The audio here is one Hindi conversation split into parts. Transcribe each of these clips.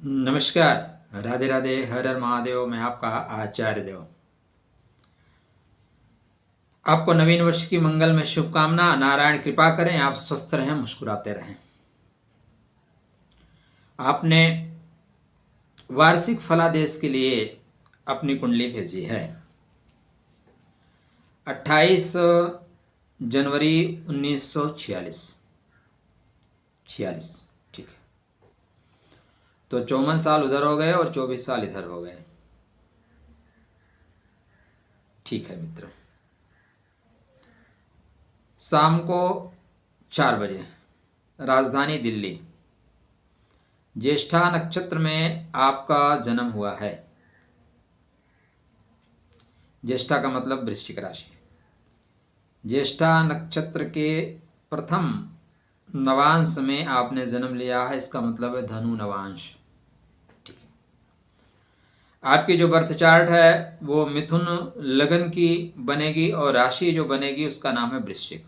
नमस्कार। राधे राधे। हर हर महादेव। मैं आपका आचार्य देव। आपको नवीन वर्ष की मंगल में शुभकामना। नारायण कृपा करें, आप स्वस्थ रहें, मुस्कुराते रहें। आपने वार्षिक फलादेश के लिए अपनी कुंडली भेजी है। 28 जनवरी 1946। 46, ठीक है। तो 54 साल उधर हो गए और 24 साल इधर हो गए। ठीक है मित्र। शाम को 4 बजे राजधानी दिल्ली, ज्येष्ठा नक्षत्र में आपका जन्म हुआ है। ज्येष्ठा का मतलब वृश्चिक राशि। ज्येष्ठा नक्षत्र के प्रथम नवांश में आपने जन्म लिया है, इसका मतलब है धनु नवांश। ठीक है। आपकी जो बर्थ चार्ट है वो मिथुन लगन की बनेगी और राशि जो बनेगी उसका नाम है वृश्चिक।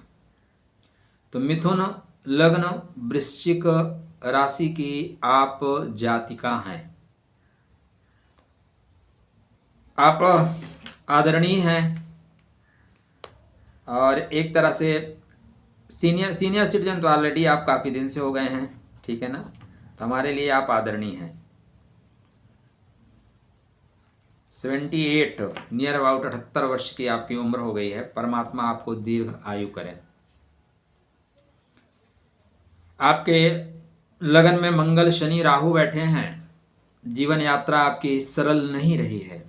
तो मिथुन लग्न वृश्चिक राशि की आप जातिका हैं। आप आदरणीय हैं और एक तरह से सीनियर सिटीजन तो ऑलरेडी आप काफ़ी दिन से हो गए हैं, ठीक है ना। तो हमारे लिए आप आदरणीय हैं। 78 नियर अबाउट 78 वर्ष की आपकी उम्र हो गई है। परमात्मा आपको दीर्घ आयु करे। आपके लगन में मंगल शनि राहु बैठे हैं। जीवन यात्रा आपकी सरल नहीं रही है।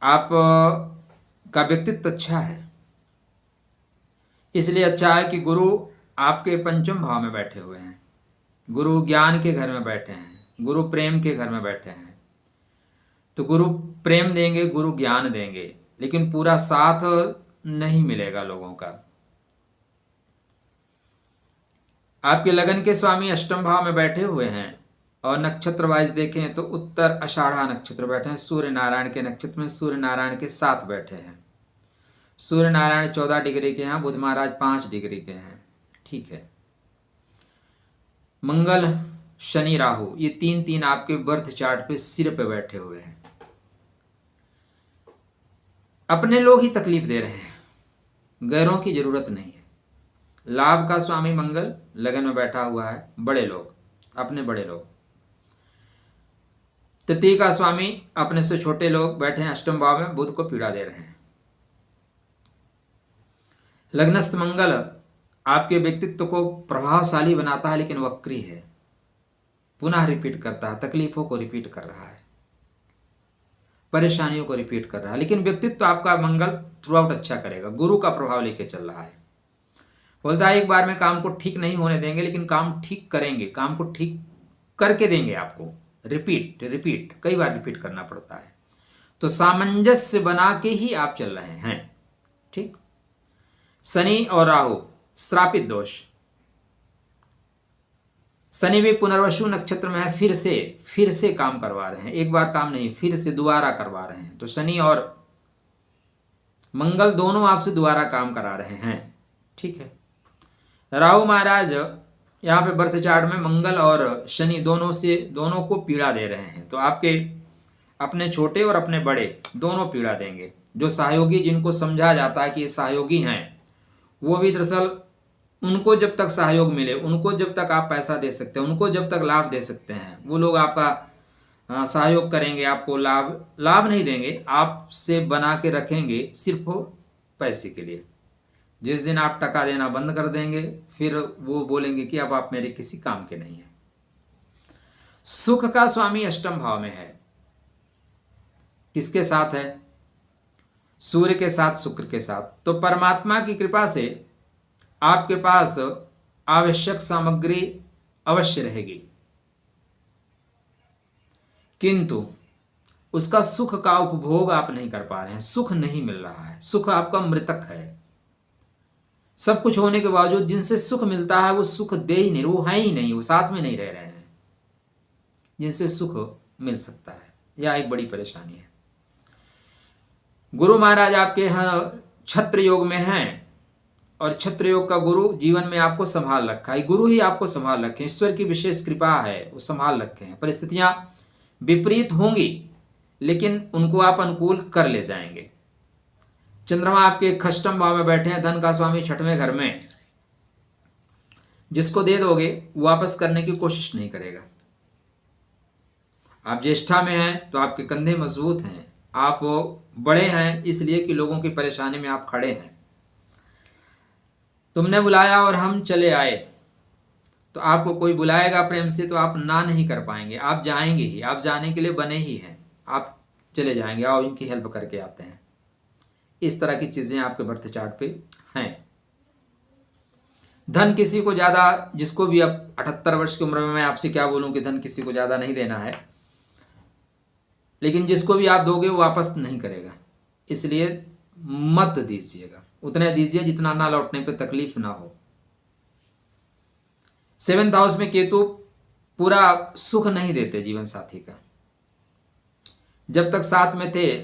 आप का व्यक्तित्व अच्छा है, इसलिए अच्छा है कि गुरु आपके पंचम भाव में बैठे हुए हैं। गुरु ज्ञान के घर में बैठे हैं, गुरु प्रेम के घर में बैठे हैं। तो गुरु प्रेम देंगे, गुरु ज्ञान देंगे, लेकिन पूरा साथ नहीं मिलेगा लोगों का। आपके लगन के स्वामी अष्टम भाव में बैठे हुए हैं और नक्षत्र वाइज देखें तो उत्तर आषाढ़ा नक्षत्र बैठे हैं। सूर्य नारायण के नक्षत्र में सूर्य नारायण के साथ बैठे हैं। सूर्य नारायण 14 डिग्री के हैं, बुध महाराज 5 डिग्री के हैं। ठीक है। मंगल शनि राहु ये तीन आपके बर्थ चार्ट पे सिर पे बैठे हुए हैं। अपने लोग ही तकलीफ दे रहे हैं, गैरों की जरूरत नहीं है। लाभ का स्वामी मंगल लगन में बैठा हुआ है। बड़े लोग, अपने बड़े लोग। तृतीय का स्वामी अपने से छोटे लोग बैठे हैं अष्टम भाव में, बुध को पीड़ा दे रहे हैं। लग्नस्थ मंगल आपके व्यक्तित्व को प्रभावशाली बनाता है, लेकिन वक्री है। पुनः रिपीट करता है, तकलीफों को रिपीट कर रहा है, परेशानियों को रिपीट कर रहा है, लेकिन व्यक्तित्व आपका मंगल थ्रू आउट अच्छा करेगा। गुरु का प्रभाव लेके चल रहा है। बोलता है एक बार में काम को ठीक नहीं होने देंगे, लेकिन काम ठीक करेंगे, काम को ठीक करके देंगे आपको। रिपीट कई बार रिपीट करना पड़ता है। तो सामंजस्य बना के ही आप चल रहे हैं। ठीक। शनि और राहु श्रापित दोष। शनि भी पुनर्वसु नक्षत्र में है। फिर से काम करवा रहे हैं। एक बार काम नहीं, फिर से दोबारा करवा रहे हैं। तो शनि और मंगल दोनों आपसे दोबारा काम करा रहे हैं। ठीक है। राहु महाराज यहाँ पे बर्थ चार्ट में मंगल और शनि दोनों को पीड़ा दे रहे हैं। तो आपके अपने छोटे और अपने बड़े दोनों पीड़ा देंगे। जो सहयोगी, जिनको समझा जाता है कि ये सहयोगी हैं, वो भी दरअसल उनको जब तक सहयोग मिले, उनको जब तक आप पैसा दे सकते हैं, उनको जब तक लाभ दे सकते हैं, वो लोग आपका सहयोग करेंगे। आपको लाभ नहीं देंगे, आपसे बना के रखेंगे सिर्फ पैसे के लिए। जिस दिन आप टका देना बंद कर देंगे, फिर वो बोलेंगे कि अब आप मेरे किसी काम के नहीं हैं। सुख का स्वामी अष्टम भाव में है। किसके साथ है? सूर्य के साथ, शुक्र के साथ। तो परमात्मा की कृपा से आपके पास आवश्यक सामग्री अवश्य रहेगी, किंतु उसका सुख का उपभोग आप नहीं कर पा रहे हैं। सुख नहीं मिल रहा है। सुख आपका मृतक है। सब कुछ होने के बावजूद जिनसे सुख मिलता है वो सुख दे ही नहीं, वो है ही नहीं, वो साथ में नहीं रह रहे हैं जिनसे सुख मिल सकता है। यह एक बड़ी परेशानी है। गुरु महाराज आपके यहाँ छत्र योग में हैं और छत्र योग का गुरु जीवन में आपको संभाल रखा है। गुरु ही आपको संभाल रखे, ईश्वर की विशेष कृपा है, वो संभाल रखे हैं। परिस्थितियां विपरीत होंगी लेकिन उनको आप अनुकूल कर ले जाएंगे। चंद्रमा आपके खष्टम भाव में बैठे हैं, धन का स्वामी छठवें घर में। जिसको दे दोगे वापस करने की कोशिश नहीं करेगा। आप ज्येष्ठा में हैं तो आपके कंधे मजबूत हैं, आप बड़े हैं इसलिए कि लोगों की परेशानी में आप खड़े हैं। तुमने बुलाया और हम चले आए, तो आपको कोई बुलाएगा प्रेम से तो आप ना नहीं कर पाएंगे, आप जाएंगे ही, आप जाने के लिए बने ही हैं, आप चले जाएंगे, आओ इनकी हेल्प करके आते हैं। इस तरह की चीजें आपके बर्थ चार्ट पे हैं। धन किसी को ज्यादा, जिसको भी अब 78 वर्ष की उम्र में मैं आपसे क्या बोलूं कि धन किसी को ज्यादा नहीं देना है, लेकिन जिसको भी आप दोगे वो वापस नहीं करेगा, इसलिए मत दीजिएगा। उतने दीजिए जितना ना लौटने पे तकलीफ ना हो। 7th हाउस में केतु पूरा सुख नहीं देते जीवन साथी का। जब तक साथ में थे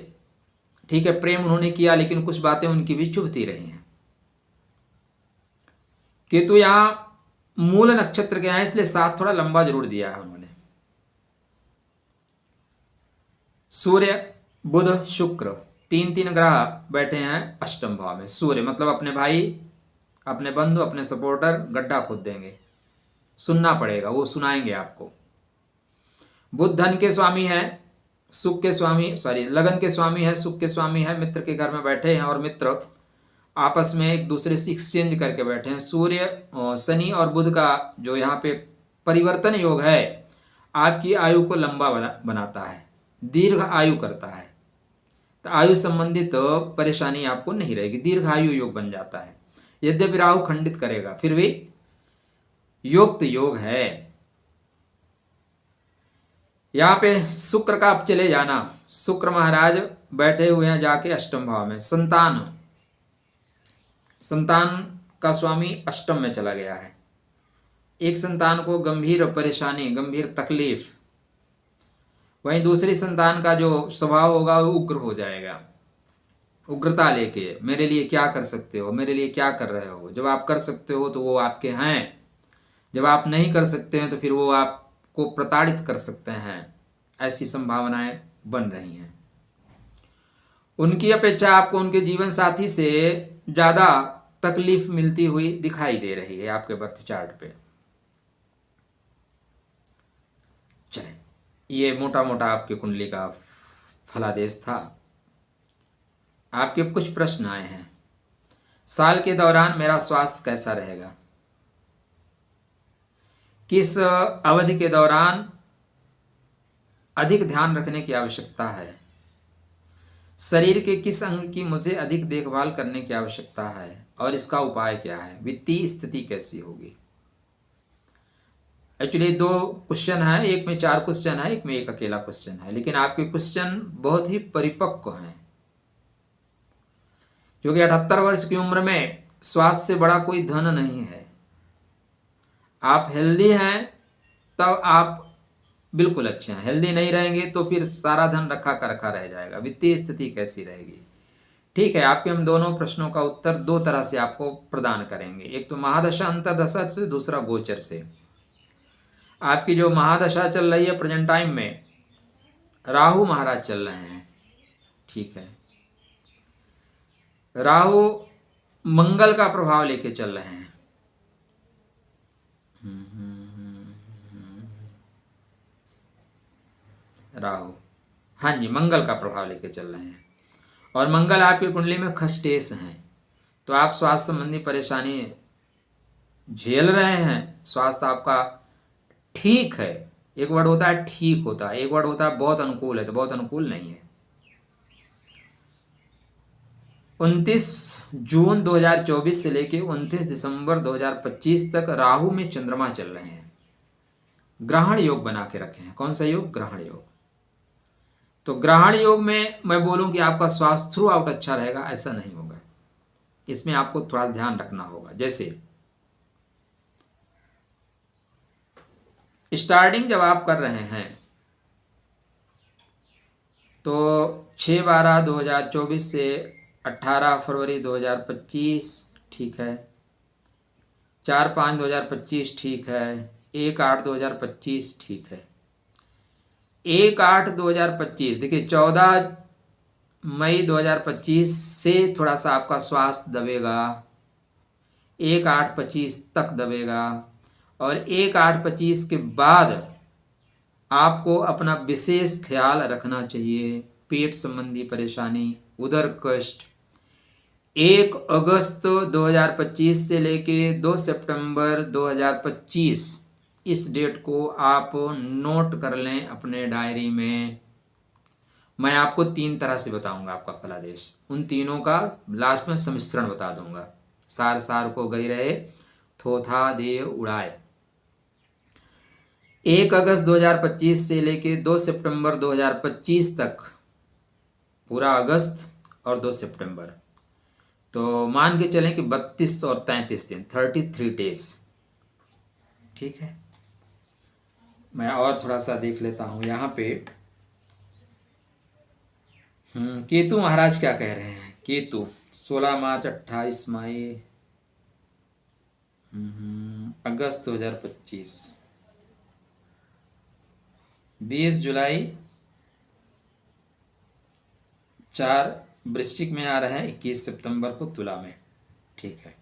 ठीक है, प्रेम उन्होंने किया लेकिन कुछ बातें उनकी भी चुभती रही हैं। केतु यहां मूल नक्षत्र के हैं, इसलिए साथ थोड़ा लंबा जरूर दिया है उन्होंने। सूर्य बुध शुक्र 3 ग्रह बैठे हैं अष्टम भाव में। सूर्य मतलब अपने भाई, अपने बंधु, अपने सपोर्टर गड्ढा खोद देंगे, सुनना पड़ेगा, वो सुनाएंगे आपको। बुध धन के स्वामी है, सुख के स्वामी, लगन के स्वामी है, सुख के स्वामी है, मित्र के घर में बैठे हैं और मित्र आपस में एक दूसरे से एक्सचेंज करके बैठे हैं। सूर्य शनि और बुध का जो यहाँ पे परिवर्तन योग है आपकी आयु को लंबा बनाता है, दीर्घ आयु करता है। तो आयु संबंधित परेशानी आपको नहीं रहेगी, दीर्घ आयु योग बन जाता है। यद्यपि राहु खंडित करेगा फिर भी योक्त योग है। यहाँ पे शुक्र का अब चले जाना, शुक्र महाराज बैठे हुए हैं जाके अष्टम भाव में। संतान का स्वामी अष्टम में चला गया है। एक संतान को गंभीर परेशानी, गंभीर तकलीफ, वहीं दूसरी संतान का जो स्वभाव होगा वो उग्र हो जाएगा, उग्रता लेके मेरे लिए क्या कर सकते हो, मेरे लिए क्या कर रहे हो। जब आप कर सकते हो तो वो आपके हैं, जब आप नहीं कर सकते हैं तो फिर वो आपको प्रताड़ित कर सकते हैं। ऐसी संभावनाएं बन रही हैं। उनकी अपेक्षा आपको उनके जीवन साथी से ज़्यादा तकलीफ मिलती हुई दिखाई दे रही है आपके बर्थ चार्ट पे। चलें, ये मोटा मोटा आपकी कुंडली का फलादेश था। आपके कुछ प्रश्न आए हैं। साल के दौरान मेरा स्वास्थ्य कैसा रहेगा, किस अवधि के दौरान अधिक ध्यान रखने की आवश्यकता है, शरीर के किस अंग की मुझे अधिक देखभाल करने की आवश्यकता है और इसका उपाय क्या है, वित्तीय स्थिति कैसी होगी। एक्चुअली 2 क्वेश्चन है, एक में 4 क्वेश्चन है, एक में एक अकेला क्वेश्चन है, लेकिन आपके क्वेश्चन बहुत ही परिपक्व हैं। क्योंकि 78 वर्ष की उम्र में स्वास्थ्य से बड़ा कोई धन नहीं है। आप हेल्दी हैं तब आप बिल्कुल अच्छे हैं, हेल्दी नहीं रहेंगे तो फिर सारा धन रखा का रखा रह जाएगा। वित्तीय स्थिति कैसी रहेगी, ठीक है। आपके हम दोनों प्रश्नों का उत्तर 2 तरह से आपको प्रदान करेंगे, एक तो महादशा अंतर्दशा से, दूसरा गोचर से। आपकी जो महादशा चल रही है प्रेजेंट टाइम में, राहु महाराज चल रहे हैं, ठीक है। राहु मंगल का प्रभाव लेके चल रहे हैं। राहु, हाँ जी, मंगल का प्रभाव लेके चल रहे हैं और मंगल आपकी कुंडली में खष्टेश हैं, तो आप स्वास्थ्य संबंधी परेशानी झेल रहे हैं। स्वास्थ्य आपका ठीक है, एक वर्ड होता है ठीक होता है, एक वर्ड होता है बहुत अनुकूल है, तो बहुत अनुकूल नहीं है। 29 जून 2024 से लेके 29 दिसंबर 2025 तक राहु में चंद्रमा चल रहे हैं। ग्रहण योग बना के रखे हैं। कौन सा योग? ग्रहण योग। तो ग्रहण योग में मैं बोलूं कि आपका स्वास्थ्य थ्रू आउट अच्छा रहेगा, ऐसा नहीं होगा। इसमें आपको थोड़ा ध्यान रखना होगा। जैसे स्टार्टिंग जब आप कर रहे हैं तो 6/12/2024 से 18 फरवरी 2025, ठीक है। 4/5/2025 ठीक है। 1/8/2025 ठीक है। 1/8/2025 देखिए 14 मई 2025 से थोड़ा सा आपका स्वास्थ्य दबेगा, 1/8/25 तक दबेगा, और 1/8/25 के बाद आपको अपना विशेष ख्याल रखना चाहिए। पेट संबंधी परेशानी, उदर कष्ट। 1 अगस्त 2025 से लेके 2 सितंबर 2025 इस डेट को आप नोट कर लें अपने डायरी में। मैं आपको 3 तरह से बताऊंगा आपका फलादेश, उन तीनों का लास्ट में सम्मिश्रण बता दूंगा। सार सार को गई रहे, थोथा दे उड़ाए। 1 अगस्त 2025 से लेके 2 सितंबर 2025 तक, पूरा अगस्त और 2 सितंबर, तो मान के चलें कि 32 और 33 दिन, 33 डेज। ठीक है। मैं और थोड़ा सा देख लेता हूँ यहाँ पे। केतु महाराज क्या कह रहे हैं। केतु 16 मार्च 28 मई अगस्त 2025, 20 जुलाई 4 वृश्चिक में आ रहे हैं, 21 सितंबर को तुला में। ठीक है।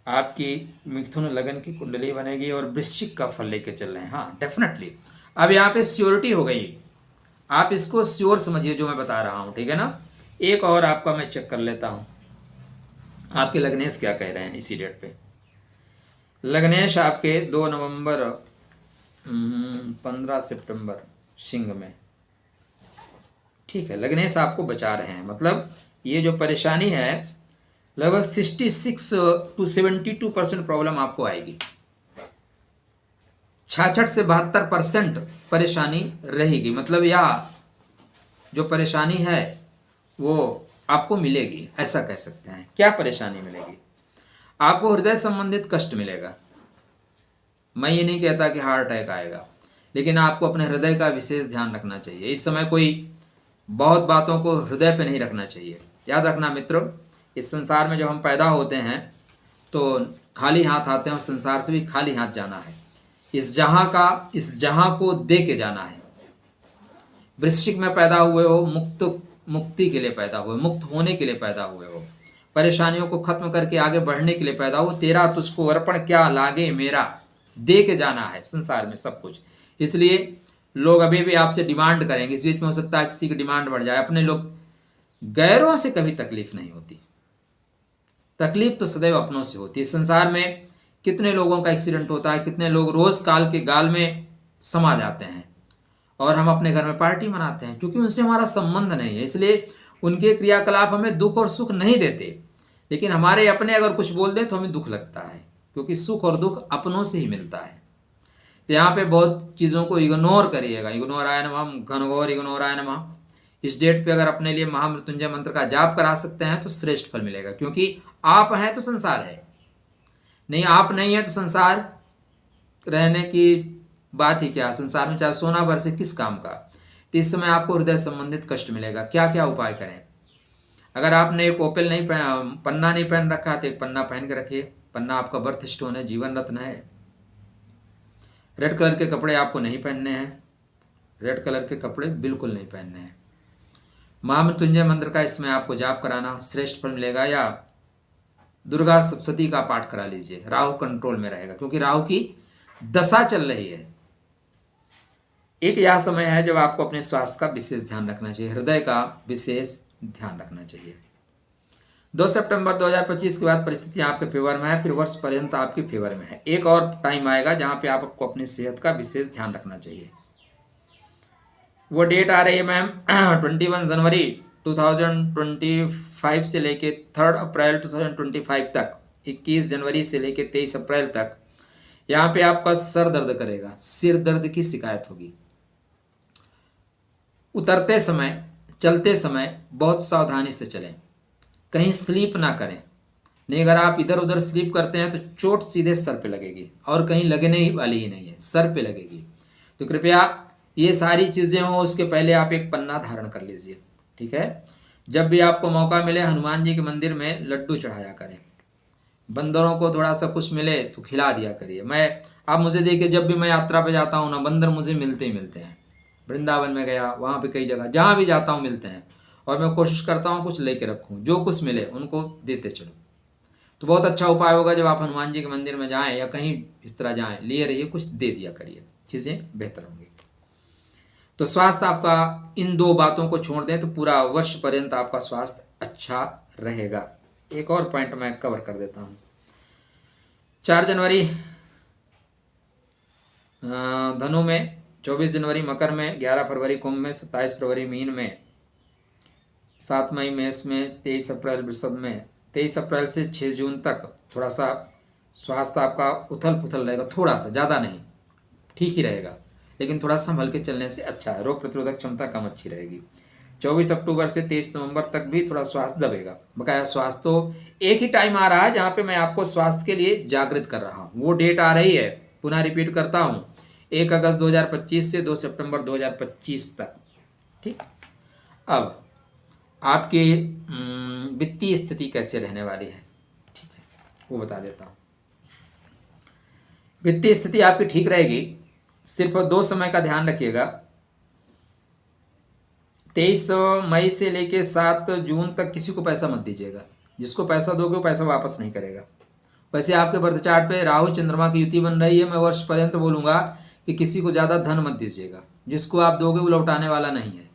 आपकी मिथुन लगन की कुंडली बनेगी और वृश्चिक का फल लेके चल रहे हैं। हाँ डेफिनेटली। अब यहाँ पे श्योरिटी हो गई, आप इसको श्योर समझिए जो मैं बता रहा हूँ। ठीक है ना। एक और आपका मैं चेक कर लेता हूँ, आपके लग्नेश क्या कह रहे हैं इसी डेट पे। लग्नेश आपके 2 नवंबर 15 सितंबर सिंह में। ठीक है। लग्नेश आपको बचा रहे हैं, मतलब ये जो परेशानी है लगभग 66 to 72% प्रॉब्लम आपको आएगी। 66 से 72% परेशानी रहेगी, मतलब यह जो परेशानी है वो आपको मिलेगी, ऐसा कह सकते हैं। क्या परेशानी मिलेगी? आपको हृदय संबंधित कष्ट मिलेगा। मैं ये नहीं कहता कि हार्ट अटैक आएगा, लेकिन आपको अपने हृदय का विशेष ध्यान रखना चाहिए। इस समय कोई बहुत बातों को हृदय पे नहीं रखना चाहिए। याद रखना मित्रों, इस संसार में जब हम पैदा होते हैं तो खाली हाथ आते हैं और संसार से भी खाली हाथ जाना है। इस जहां को दे के जाना है। वृश्चिक में पैदा हुए हो, मुक्ति के लिए पैदा हुए, मुक्त होने के लिए पैदा हुए हो, परेशानियों को खत्म करके आगे बढ़ने के लिए पैदा हो। तेरा तुझको अर्पण क्या लागे मेरा, दे के जाना है संसार में सब कुछ। इसलिए लोग अभी भी आपसे डिमांड करेंगे। इस बीच में हो सकता है किसी की डिमांड बढ़ जाए। अपने लोग, गैरों से कभी तकलीफ नहीं होती, तकलीफ तो सदैव अपनों से होती है। संसार में कितने लोगों का एक्सीडेंट होता है, कितने लोग रोज काल के गाल में समा जाते हैं, और हम अपने घर में पार्टी मनाते हैं क्योंकि उनसे हमारा संबंध नहीं है। इसलिए उनके क्रियाकलाप हमें दुख और सुख नहीं देते, लेकिन हमारे अपने अगर कुछ बोल दें तो हमें दुख लगता है, क्योंकि सुख और दुख अपनों से ही मिलता है। तो यहाँ पे बहुत चीज़ों को इग्नोर करिएगा। इग्नोराय नमः, घनघोर इग्नोराय नमः। इस डेट पे अगर अपने लिए महामृत्युंजय मंत्र का जाप करा सकते हैं तो श्रेष्ठ फल मिलेगा, क्योंकि आप हैं तो संसार है, नहीं आप नहीं है तो संसार रहने की बात ही क्या। संसार में चाहे सोना बरसे किस काम का। तो इस समय आपको हृदय संबंधित कष्ट मिलेगा। क्या क्या उपाय करें? अगर आपने एक ओपेल नहीं पन्ना नहीं पहन रखा तो एक पन्ना पहन के रखिए। पन्ना आपका बर्थ स्टोन है, जीवन रत्न है। रेड कलर के कपड़े आपको नहीं पहनने हैं, रेड कलर के कपड़े बिल्कुल नहीं पहनने हैं। महामृत्युंजय मंत्र का इसमें आपको जाप कराना, श्रेष्ठ फल मिलेगा। या दुर्गा सप्तशती का पाठ करा लीजिए, राहु कंट्रोल में रहेगा, क्योंकि राहु की दशा चल रही है। एक यह समय है जब आपको अपने स्वास्थ्य का विशेष ध्यान रखना चाहिए, हृदय का विशेष ध्यान रखना चाहिए। 2 सितंबर 2025 के बाद परिस्थितियां आपके फेवर में है, फिर वर्ष पर्यंत आपके फेवर में है। एक और टाइम आएगा जहां पे आपको अपनी सेहत का विशेष ध्यान रखना चाहिए। वो डेट आ रही है मैम 21 जनवरी 2025 से लेके 3 अप्रैल 2025 तक, 21 जनवरी से लेके 23 अप्रैल तक। यहाँ पे आपका सर दर्द करेगा, सिर दर्द की शिकायत होगी। उतरते समय, चलते समय बहुत सावधानी से चलें, कहीं स्लीप ना करें। नहीं, अगर आप इधर उधर स्लीप करते हैं तो चोट सीधे सर पे लगेगी, और कहीं लगने ही वाली ही नहीं है, सर पे लगेगी। तो कृपया ये सारी चीज़ें हों उसके पहले आप एक पन्ना धारण कर लीजिए। ठीक है। जब भी आपको मौका मिले हनुमान जी के मंदिर में लड्डू चढ़ाया करें। बंदरों को थोड़ा सा कुछ मिले तो खिला दिया करिए। आप मुझे देखिए, जब भी मैं यात्रा पे जाता हूँ ना, बंदर मुझे मिलते ही मिलते हैं। वृंदावन में गया, वहाँ पे कई जगह जहाँ भी जाता हूँ मिलते हैं, और मैं कोशिश करता हूँ कुछ लेके रखूँ, जो कुछ मिले उनको देते चलो। तो बहुत अच्छा उपाय होगा, जब आप हनुमान जी के मंदिर में जाएं या कहीं इस तरह जाएं, लिए रहिए, कुछ दे दिया करिए, चीज़ें बेहतर होंगी। तो स्वास्थ्य आपका, इन दो बातों को छोड़ दें तो पूरा वर्ष पर्यंत आपका स्वास्थ्य अच्छा रहेगा। एक और पॉइंट मैं कवर कर देता हूँ। 4 जनवरी धनु में, 24 जनवरी मकर में, 11 फरवरी कुंभ में, 27 फरवरी मीन में, 7 मई मेष में, 23 अप्रैल वृषभ में। 23 अप्रैल से 6 जून तक थोड़ा सा स्वास्थ्य आपका उथल पुथल रहेगा, थोड़ा सा, ज़्यादा नहीं, ठीक ही रहेगा, लेकिन थोड़ा संभल के चलने से अच्छा है। रोग प्रतिरोधक क्षमता कम अच्छी रहेगी। 24 अक्टूबर से 23 नवंबर तक भी थोड़ा स्वास्थ्य दबेगा। बकाया स्वास्थ्य तो एक ही टाइम आ रहा है जहाँ पे मैं आपको स्वास्थ्य के लिए जागृत कर रहा हूँ, वो डेट आ रही है। पुनः रिपीट करता हूँ, 1 अगस्त 2025 से 2 सितंबर 2025 तक। ठीक, अब आपकी वित्तीय स्थिति कैसे रहने वाली है, ठीक है, वो बता देता हूँ। वित्तीय स्थिति आपकी ठीक रहेगी, सिर्फ 2 समय का ध्यान रखिएगा। 23 मई से लेके 7 जून तक किसी को पैसा मत दीजिएगा। जिसको पैसा दोगे वो पैसा वापस नहीं करेगा। वैसे आपके बर्थ चार्ट पे राहु चंद्रमा की युति बन रही है। मैं वर्ष पर्यंत बोलूँगा कि किसी को ज़्यादा धन मत दीजिएगा। जिसको आप दोगे वो लौटाने वाला नहीं है,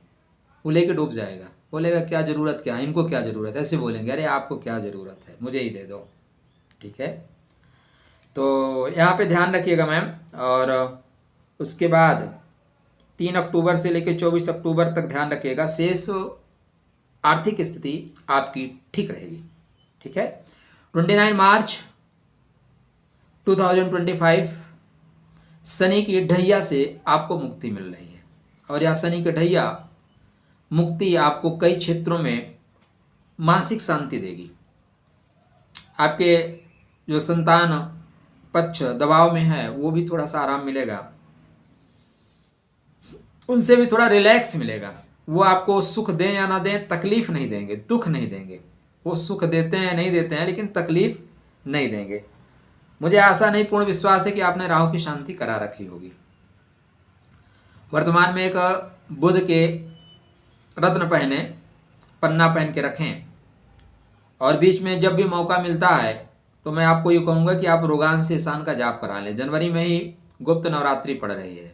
वो लेके डूब जाएगा। बोलेगा क्या ज़रूरत, क्या इनको क्या ज़रूरत, ऐसे बोलेंगे, अरे आपको क्या ज़रूरत है, मुझे ही दे दो। ठीक है, तो यहाँ पे ध्यान रखिएगा मैम। और उसके बाद 3 अक्टूबर से लेकर 24 अक्टूबर तक ध्यान रखिएगा, शेष आर्थिक स्थिति आपकी ठीक रहेगी। ठीक है, 29 मार्च 2025 शनि की ढैया से आपको मुक्ति मिल रही है। और यह शनि की ढैया मुक्ति आपको कई क्षेत्रों में मानसिक शांति देगी। आपके जो संतान पक्ष दबाव में है वो भी थोड़ा सा आराम मिलेगा, उनसे भी थोड़ा रिलैक्स मिलेगा। वो आपको सुख दें या ना दें, तकलीफ नहीं देंगे, दुख नहीं देंगे। वो सुख देते हैं नहीं देते हैं, लेकिन तकलीफ नहीं देंगे। मुझे आशा नहीं, पूर्ण विश्वास है कि आपने राहु की शांति करा रखी होगी। वर्तमान में एक बुध के रत्न पहने, पन्ना पहन के रखें, और बीच में जब भी मौका मिलता है तो मैं आपको ये कहूँगा कि आप रोगान से ईशान का जाप करा लें। जनवरी में ही गुप्त नवरात्रि पड़ रही है,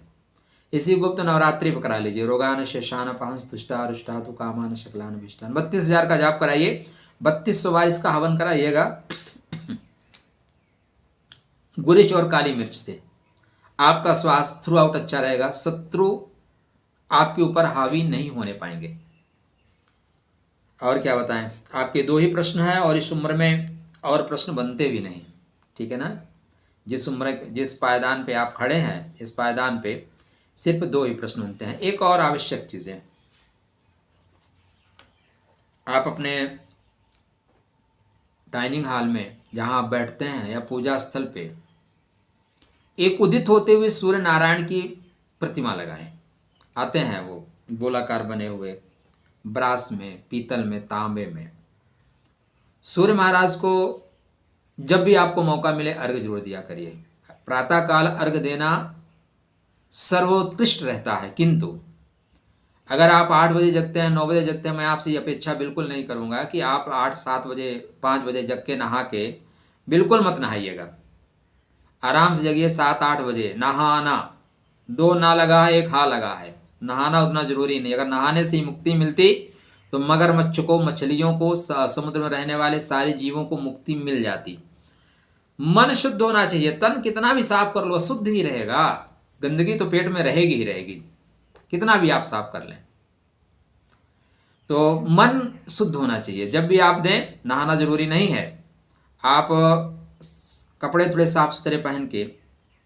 इसी गुप्त नवरात्रि पर करा लीजिए। रोगान शेषान पांस तुष्टा रुष्टा तु कामान शकलान विष्टान, 32,000 का जाप कराइए, 3200 बार इसका हवन कराइएगा। गुरिच और काली मिर्च से आपका स्वास्थ्य थ्रू आउट अच्छा रहेगा। शत्रु आपके ऊपर हावी नहीं होने पाएंगे। और क्या बताएं, आपके 2 ही प्रश्न हैं और इस उम्र में और प्रश्न बनते भी नहीं। ठीक है ना, जिस पायदान पे आप खड़े हैं, इस पायदान पे सिर्फ 2 ही प्रश्न बनते हैं। एक और आवश्यक चीजें, आप अपने डाइनिंग हॉल में जहां आप बैठते हैं या पूजा स्थल पे एक उदित होते हुए सूर्य नारायण की प्रतिमा लगाएं। आते हैं वो गोलाकार बने हुए, ब्रास में, पीतल में, तांबे में। सूर्य महाराज को जब भी आपको मौका मिले अर्घ्य जरूर दिया करिए। प्रातःकाल अर्घ्य देना सर्वोत्कृष्ट रहता है, किंतु अगर आप 8 बजे जगते हैं, 9 बजे जगते हैं, मैं आपसे ये अपेक्षा बिल्कुल नहीं करूंगा कि आप 8, 7 बजे, 5 बजे जग के नहा के, बिल्कुल मत नहाइएगा। आराम से जगिए 7-8 बजे। नहाना 2 ना लगा है, 1 हा लगा है। नहाना उतना जरूरी नहीं। अगर नहाने से ही मुक्ति मिलती तो मगरमच्छ को, मछलियों को, समुद्र में रहने वाले सारे जीवों को मुक्ति मिल जाती। मन शुद्ध होना चाहिए। तन कितना भी साफ कर लो अशुद्ध ही रहेगा, गंदगी तो पेट में रहेगी ही रहेगी, कितना भी आप साफ कर लें। तो मन शुद्ध होना चाहिए। जब भी आप दें, नहाना जरूरी नहीं है। आप कपड़े थोड़े साफ सुथरे पहन के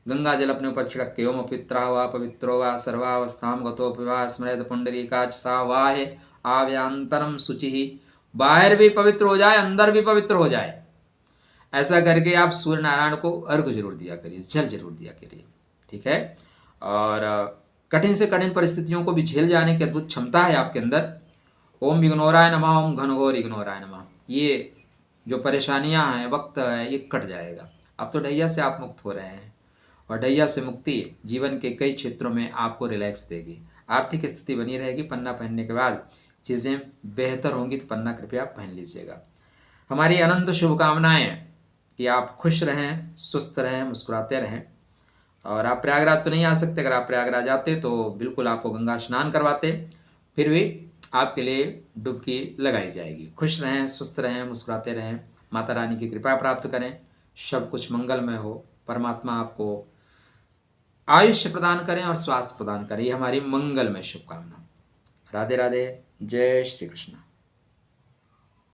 गंगा जल अपने ऊपर छिड़क के, ओम पवित्रा वा पवित्रो वा सर्वावस्थाम गतो पिबा स्मृत पुंडरीकाच सा वाहे आव्यांतरम शुचि, बाहर भी पवित्र हो जाए, अंदर भी पवित्र हो जाए। ऐसा करके आप सूर्य नारायण को अर्घ्य जरूर दिया करिए, जल जरूर दिया करिए। ठीक है, और कठिन से कठिन परिस्थितियों को भी झेल जाने की अद्भुत क्षमता है आपके अंदर। ओम विघ्नोराय नमः, ओम घनघोर इग्नोराय नमः। ये जो परेशानियां हैं, वक्त है, ये कट जाएगा। अब तो ढैया से आप मुक्त हो रहे हैं, और ढैया से मुक्ति जीवन के कई क्षेत्रों में आपको रिलैक्स देगी। आर्थिक स्थिति बनी रहेगी। पन्ना पहनने के बाद चीज़ें बेहतर होंगी, तो पन्ना कृपया पहन लीजिएगा। हमारी अनंत शुभकामनाएं कि आप खुश रहें, स्वस्थ रहें, मुस्कुराते रहें। और आप प्रयागराज तो नहीं आ सकते, अगर आप प्रयागराज आते तो बिल्कुल आपको गंगा स्नान करवाते, फिर भी आपके लिए डुबकी लगाई जाएगी। खुश रहें, स्वस्थ रहें, मुस्कुराते रहें, माता रानी की कृपा प्राप्त करें, सब कुछ मंगलमय हो, परमात्मा आपको आयुष्य प्रदान करें और स्वास्थ्य प्रदान करें। ये हमारी मंगलमय शुभकामना। राधे राधे, जय श्री कृष्ण।